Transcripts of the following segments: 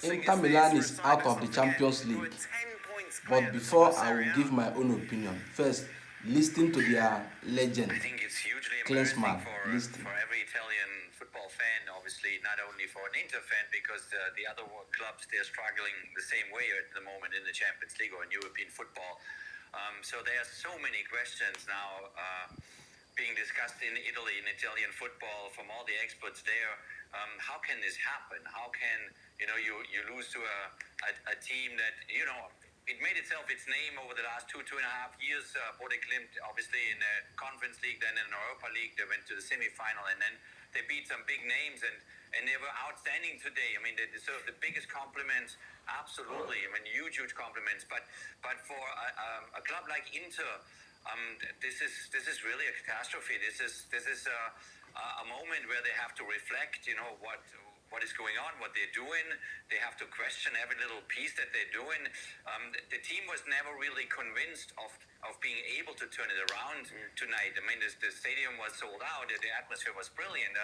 Inter Milan is out of the Champions League. But before I will give my own opinion, first listen to their legend. I think it's hugely Klinsmann, embarrassing for every Italian football fan, obviously, not only for an Inter fan, because the other clubs, they're struggling the same way at the moment in the Champions League or in European football. So there are so many questions now being discussed in Italy, in Italian football, from all the experts there. How can this happen? How can you lose to a team that it made itself its name over the last 2.5 years. BODO Glimt, obviously in the Conference League, then in the Europa League, they went to the semi-final, and then they beat some big names, and they were outstanding today. I mean, they deserve the biggest compliments. Absolutely, I mean, huge compliments. But for a club like Inter, this is really a catastrophe. This is a moment where they have to reflect. What is going on, what they're doing. They have to question every little piece that they're doing. The team was never really convinced of being able to turn it around tonight. I mean, the stadium was sold out. The atmosphere was brilliant,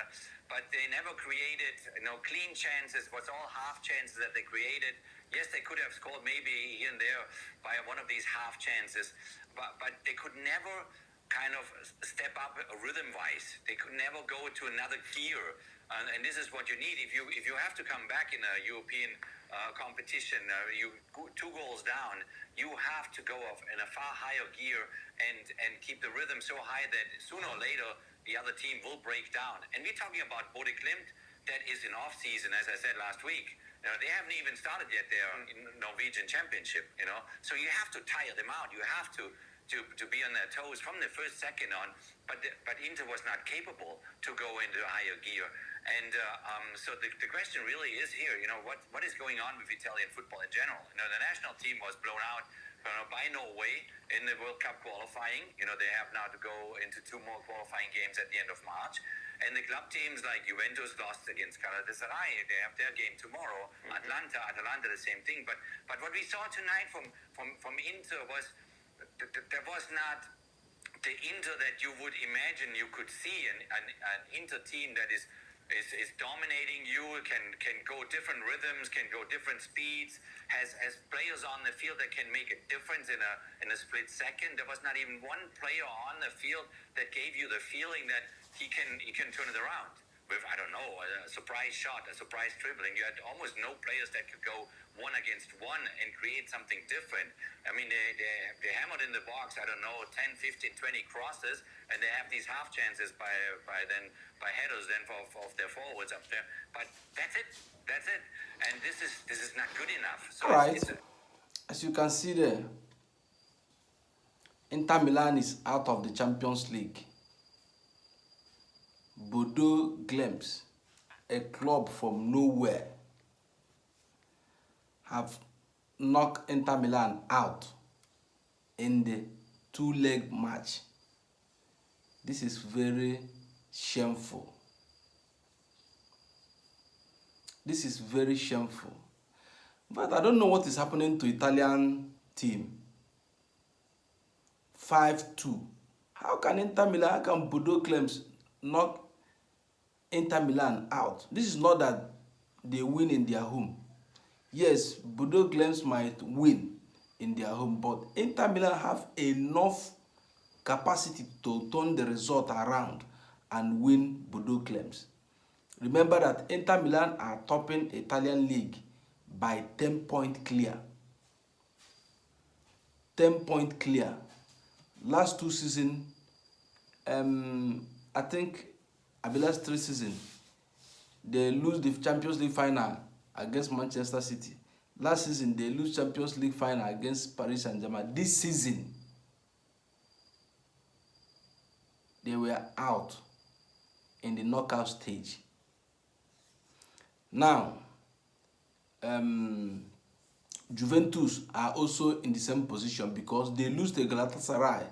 but they never created clean chances. It was all half chances that they created. Yes, they could have scored maybe here and there by one of these half chances, but they could never kind of step up rhythm-wise. They could never go to another gear. And this is what you need if you have to come back in a European competition. You 2 goals down, you have to go off in a far higher gear and keep the rhythm so high that sooner or later the other team will break down. And we're talking about BODO Glimt that is in off season, as I said last week. They haven't even started yet their Norwegian Championship. So you have to tire them out. You have to be on their toes from the first second on. But Inter was not capable to go into a higher gear. And so the question really is here, what is going on with Italian football in general? The national team was blown out by Norway in the World Cup qualifying. They have now to go into 2 more qualifying games at the end of March. And the club teams like Juventus lost against Galatasaray. They have their game tomorrow. Atalanta, the same thing. But what we saw tonight from Inter was there was not the Inter that you would imagine you could see, an Inter team that is dominating you, can go different rhythms, can go different speeds, has players on the field that can make a difference in a split second. There was not even one player on the field that gave you the feeling that he can turn it around with, I don't know, a surprise shot, a surprise dribbling. You had almost no players that could go 1 against 1 and create something different. I mean, they hammered in the box, I don't know, 10, 15, 20 crosses, and they have these half chances by headers then of their forwards up there. But that's it. And this is not good enough. So all right, as you can see there, Inter Milan is out of the Champions League. BODO Glimt, a club from nowhere, have knocked Inter Milan out in the 2-leg match. This is very shameful. This is very shameful. But I don't know what is happening to Italian team. 5-2. How can BODO Glimt knock Inter Milan out? This is not that they win in their home. Yes, BODO Glimt might win in their home, but Inter Milan have enough capacity to turn the result around and win BODO Glimt. Remember that Inter Milan are topping Italian league by 10 points clear. 10 points clear. Last 2 seasons, I think the last 3 seasons, they lose the Champions League final against Manchester City. Last season, they lose Champions League final against Paris Saint-Germain. This season, they were out in the knockout stage. Now, Juventus are also in the same position because they lose to Galatasaray.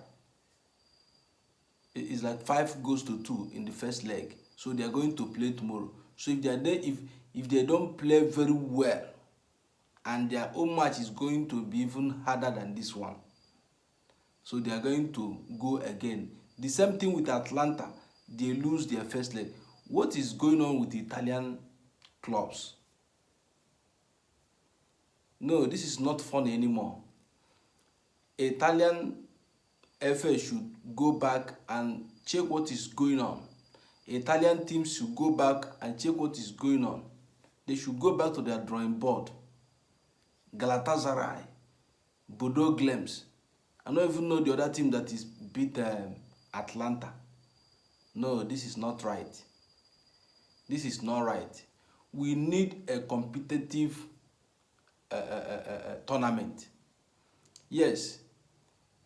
It's like 5-2 in the first leg. So they are going to play tomorrow. So if they are there, if they don't play very well, and their own match is going to be even harder than this one, so they are going to go again. The same thing with Atlanta. They lose their first leg. What is going on with the Italian clubs? No, this is not funny anymore. Italian FA should go back and check what is going on. Italian teams should go back and check what is going on. They should go back to their drawing board. Galatasaray, BODO Glems. I don't even know the other team that is beat Atlanta. No, this is not right. This is not right. We need a competitive tournament. Yes,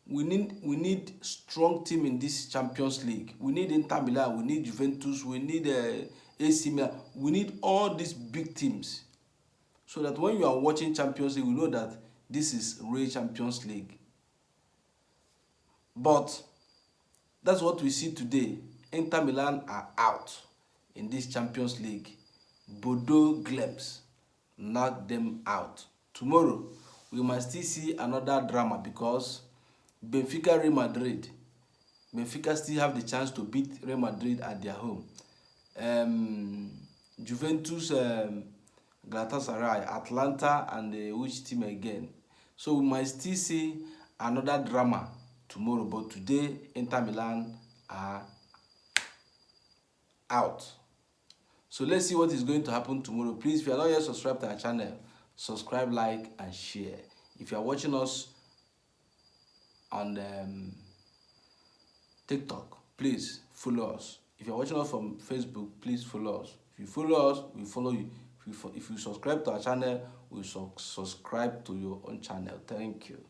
we need strong team in this Champions League. We need Inter Milan, we need Juventus, we need AC Milan. We need all these big teams, so that when you are watching Champions League, you know that this is real Champions League. But that's what we see today. Inter Milan are out in this Champions League. BODO Glems knocked them out. Tomorrow, we must still see another drama because Benfica Real Madrid. Benfica still have the chance to beat Real Madrid at their home. Juventus, Galatasaray, Atlanta, and which team again? So we might still see another drama tomorrow. But today, Inter Milan are out. So let's see what is going to happen tomorrow. Please, if you are not yet subscribed to our channel, subscribe, like, and share. If you are watching us on TikTok, please follow us. If you are watching us from Facebook, please follow us. If you follow us, we follow you. If you subscribe to our channel, we subscribe to your own channel. Thank you.